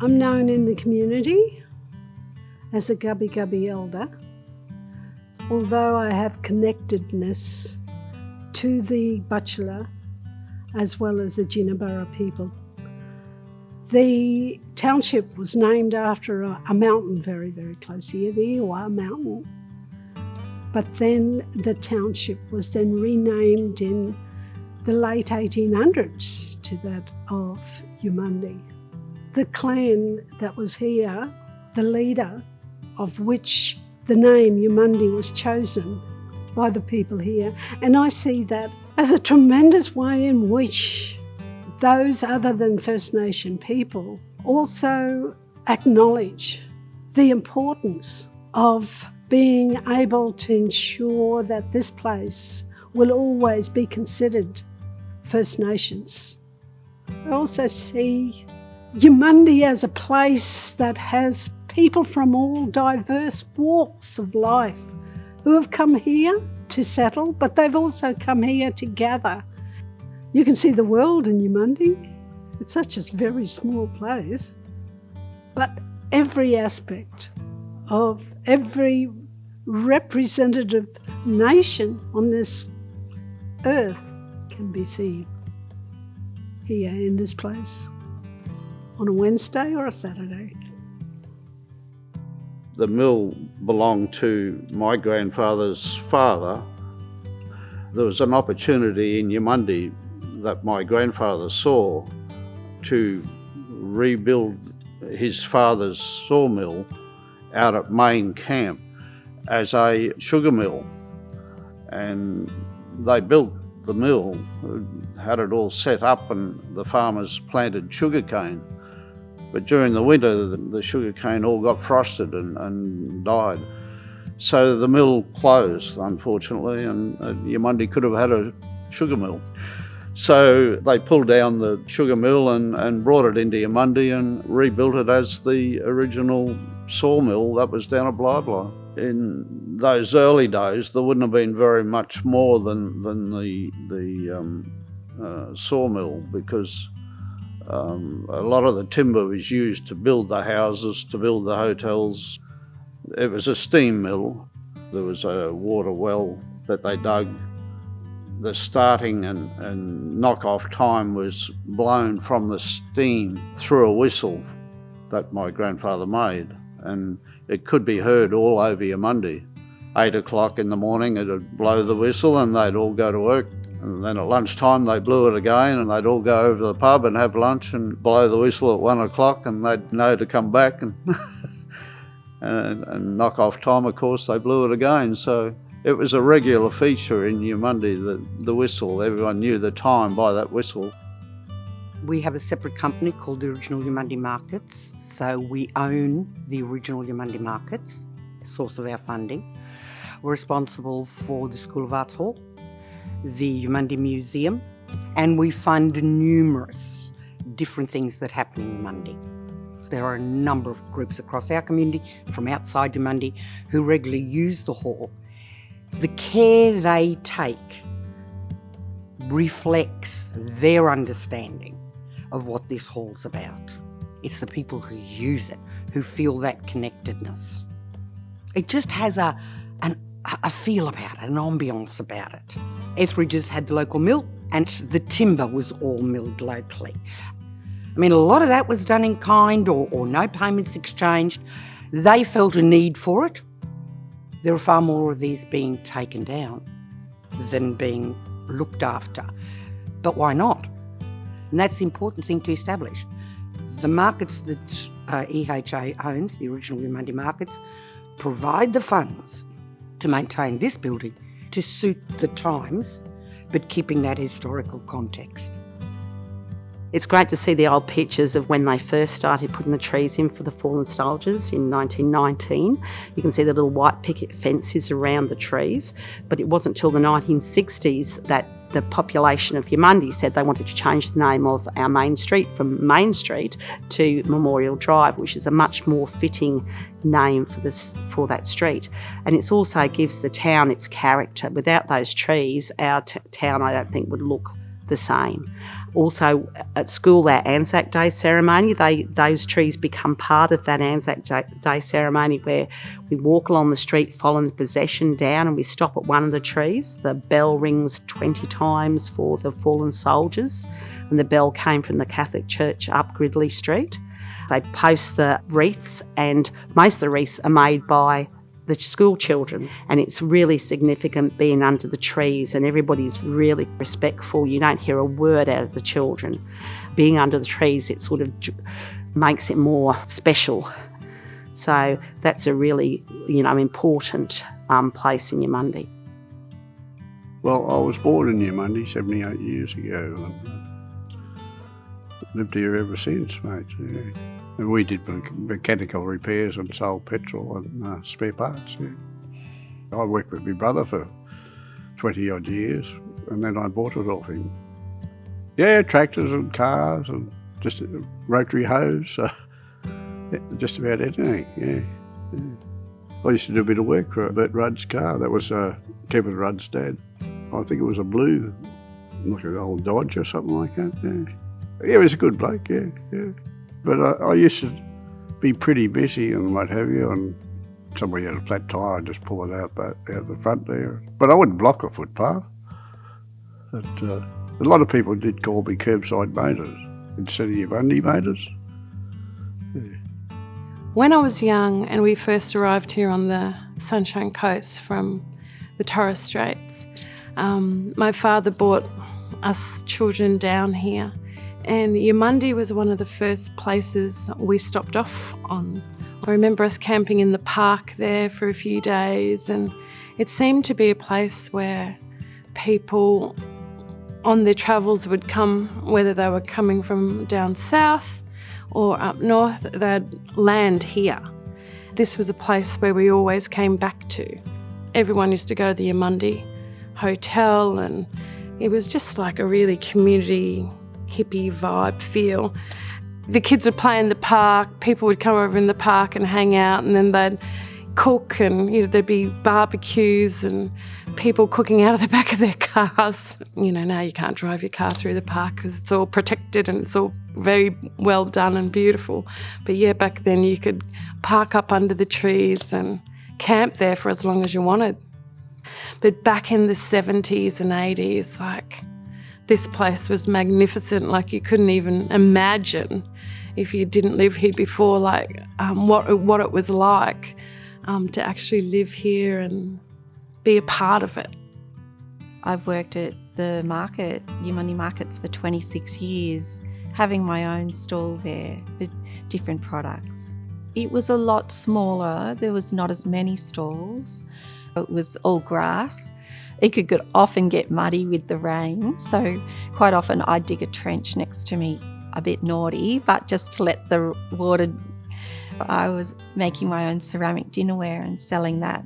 I'm known in the community as a Gubby Gubby elder, although I have connectedness to the Butchulla as well as the Jinnaburra people. The township was named after a mountain very, very close here, the Ewa Mountain. But then the township was then renamed in the late 1800s to that of Eumundi. The clan that was here, the leader of which the name Eumundi was chosen by the people here. And I see that as a tremendous way in which those other than First Nation people also acknowledge the importance of being able to ensure that this place will always be considered First Nations. I also see Eumundi as a place that has people from all diverse walks of life who have come here to settle, but they've also come here to gather. You can see the world in Eumundi. It's such a very small place, but every aspect of every representative nation on this earth can be seen here in this place on a Wednesday or a Saturday. The mill belonged to my grandfather's father. There was an opportunity in Eumundi that my grandfather saw to rebuild his father's sawmill out at main camp as a sugar mill. And they built the mill, had it all set up, and the farmers planted sugarcane. But during the winter, the sugarcane all got frosted and died. So the mill closed, unfortunately, and Eumundi could have had a sugar mill. So they pulled down the sugar mill and brought it into Eumundi and rebuilt it as the original sawmill that was down at Blybly. In those early days, there wouldn't have been very much more than the sawmill, because a lot of the timber was used to build the houses, to build the hotels. It was a steam mill. There was a water well that they dug. The starting and knock-off time was blown from the steam through a whistle that my grandfather made, and it could be heard all over Eumundi. 8 o'clock in the morning it'd blow the whistle and they'd all go to work, and then at lunchtime they blew it again and they'd all go over to the pub and have lunch and blow the whistle at 1 o'clock, and they'd know to come back and and knock-off time, of course, they blew it again. So it was a regular feature in Eumundi, the whistle. Everyone knew the time by that whistle. We have a separate company called the Original Eumundi Markets, so we own the Original Eumundi Markets, source of our funding. We're responsible for the School of Arts Hall, the Eumundi Museum, and we fund numerous different things that happen in Eumundi. There are a number of groups across our community from outside Eumundi who regularly use the hall. The care they take reflects their understanding of what this hall's about. It's the people who use it who feel that connectedness. It just has a feel about it, an ambience about it. Etheridge's had the local mill, and the timber was all milled locally. I mean, a lot of that was done in kind or no payments exchanged. They felt a need for it. There are far more of these being taken down than being looked after. But why not? And that's the important thing to establish. The markets that EHA owns, the Original Eumundi Markets, provide the funds to maintain this building to suit the times, but keeping that historical context. It's great to see the old pictures of when they first started putting the trees in for the fallen soldiers in 1919. You can see the little white picket fences around the trees, but it wasn't till the 1960s that the population of Eumundi said they wanted to change the name of our main street from Main Street to Memorial Drive, which is a much more fitting name for that street. And it also gives the town its character. Without those trees, our town, I don't think, would look the same. Also at school, our Anzac Day ceremony, those trees become part of that Anzac Day ceremony, where we walk along the street following the procession down and we stop at one of the trees. The bell rings 20 times for the fallen soldiers, and the bell came from the Catholic Church up Gridley Street. They post the wreaths, and most of the wreaths are made by the school children, and it's really significant being under the trees, and everybody's really respectful. You don't hear a word out of the children. Being under the trees, it sort of makes it more special. So that's a really, important place in Eumundi. Well, I was born in Eumundi 78 years ago, and lived here ever since, mate. Yeah. And we did mechanical repairs and sold petrol and spare parts. Yeah. I worked with my brother for 20 odd years, and then I bought it off him. Yeah, tractors and cars and just rotary hose, just about anything. Yeah. I used to do a bit of work for Bert Rudd's car. That was Kevin Rudd's dad. I think it was a blue, like an old Dodge or something like that. Yeah, he was a good bloke. Yeah. But I used to be pretty busy and what have you, and somebody had a flat tyre, I'd just pull it out the front there. But I wouldn't block a footpath. But, a lot of people did call me Curbside Motors instead of Eumundi Motors. Yeah. When I was young and we first arrived here on the Sunshine Coast from the Torres Straits, my father brought us children down here. And Eumundi was one of the first places we stopped off on. I remember us camping in the park there for a few days, and it seemed to be a place where people on their travels would come, whether they were coming from down south or up north, they'd land here. This was a place where we always came back to. Everyone used to go to the Eumundi Hotel, and it was just like a really community hippie vibe feel. The kids would play in the park, people would come over in the park and hang out, and then they'd cook, and there'd be barbecues and people cooking out of the back of their cars. Now you can't drive your car through the park because it's all protected and it's all very well done and beautiful. But yeah, back then you could park up under the trees and camp there for as long as you wanted. But back in the 70s and 80s, this place was magnificent. You couldn't even imagine, if you didn't live here before, what it was like to actually live here and be a part of it. I've worked at the market, Eumundi Markets, for 26 years, having my own stall there for different products. It was a lot smaller. There was not as many stalls. It was all grass. It could often get muddy with the rain, so quite often I'd dig a trench next to me, a bit naughty, but just to let the water. I was making my own ceramic dinnerware and selling that.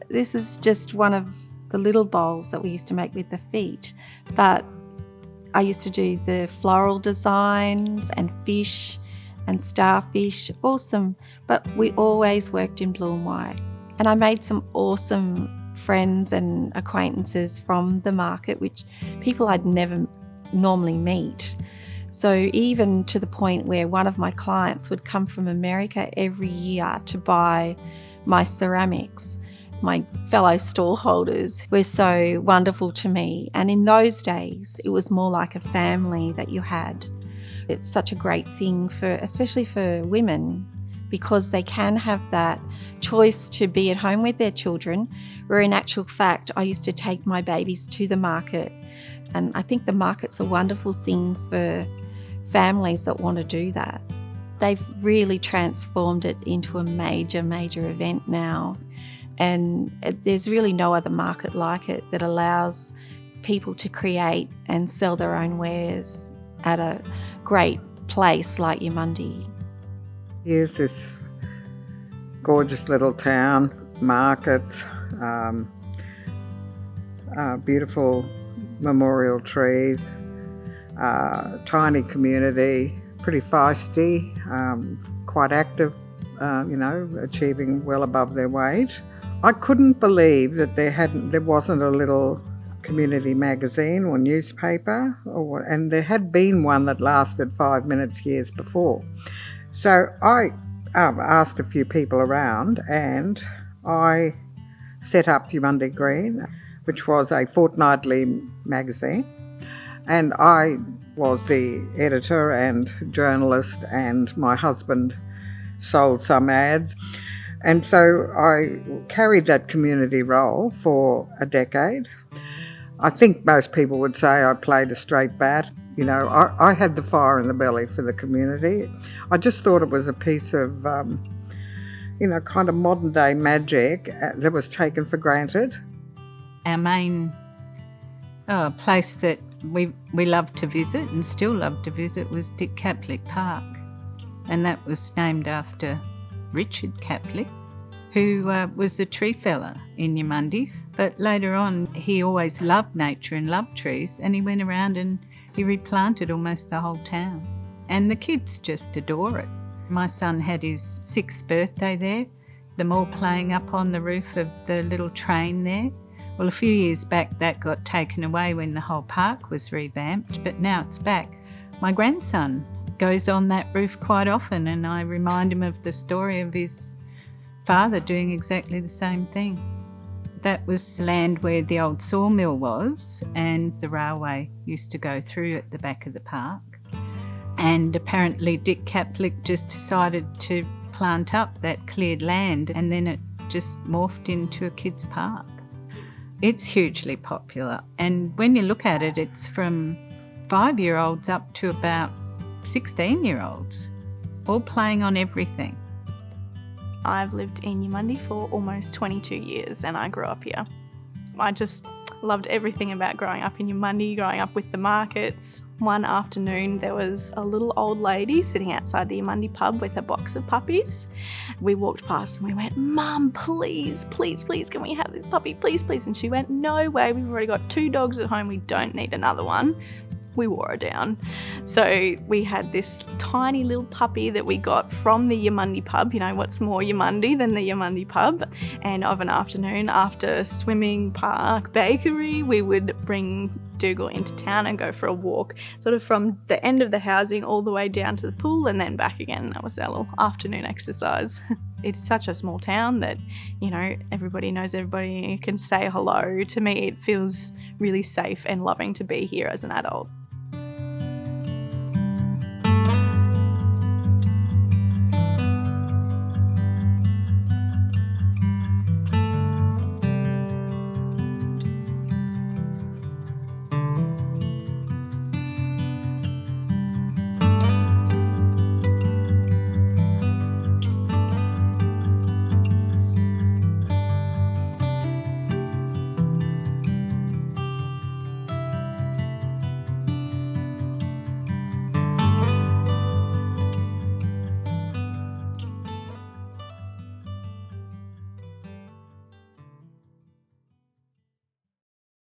This is just one of the little bowls that we used to make with the feet, but I used to do the floral designs and fish and starfish, awesome, but we always worked in blue and white. And I made some awesome friends and acquaintances from the market, which people I'd never normally meet. So even to the point where one of my clients would come from America every year to buy my ceramics. My fellow stallholders were so wonderful to me. And in those days, it was more like a family that you had. It's such a great thing especially for women, because they can have that choice to be at home with their children, where in actual fact, I used to take my babies to the market. And I think the market's a wonderful thing for families that want to do that. They've really transformed it into a major, major event now. And there's really no other market like it that allows people to create and sell their own wares at a great place like Eumundi. Here's this gorgeous little town, markets, beautiful memorial trees, tiny community, pretty feisty, quite active, achieving well above their wage. I couldn't believe that there wasn't a little community magazine or newspaper, and there had been one that lasted 5 minutes years before. So I asked a few people around, and I set up Eumundi Green, which was a fortnightly magazine, and I was the editor and journalist, and my husband sold some ads. And so I carried that community role for a decade. I think most people would say I played a straight bat. You know, I had the fire in the belly for the community. I just thought it was a piece of, kind of modern day magic that was taken for granted. Our main place that we loved to visit and still love to visit was Dick Caplick Park, and that was named after Richard Caplick, who was a tree feller in Eumundi. But later on, he always loved nature and loved trees, and he went around and he replanted almost the whole town. And the kids just adore it. My son had his 6th birthday there, them all playing up on the roof of the little train there. Well, a few years back that got taken away when the whole park was revamped, but now it's back. My grandson goes on that roof quite often, and I remind him of the story of his father doing exactly the same thing. That was land where the old sawmill was, and the railway used to go through at the back of the park. And apparently Dick Caplick just decided to plant up that cleared land, and then it just morphed into a kids' park. It's hugely popular, and when you look at it, it's from 5-year-olds up to about 16-year-olds, all playing on everything. I've lived in Eumundi for almost 22 years and I grew up here. I just loved everything about growing up in Eumundi, growing up with the markets. One afternoon there was a little old lady sitting outside the Eumundi pub with a box of puppies. We walked past and we went, "Mum, please, please, please, can we have this puppy? Please, please." And she went, "No way, we've already got 2 dogs at home, we don't need another one." We wore her down. So we had this tiny little puppy that we got from the Eumundi pub. You know, what's more Eumundi than the Eumundi pub? And of an afternoon, after swimming, park, bakery, we would bring Dougal into town and go for a walk, sort of from the end of the housing all the way down to the pool and then back again. That was our little afternoon exercise. It is such a small town that, you know, everybody knows everybody. You can say hello. To me, it feels really safe and loving to be here as an adult.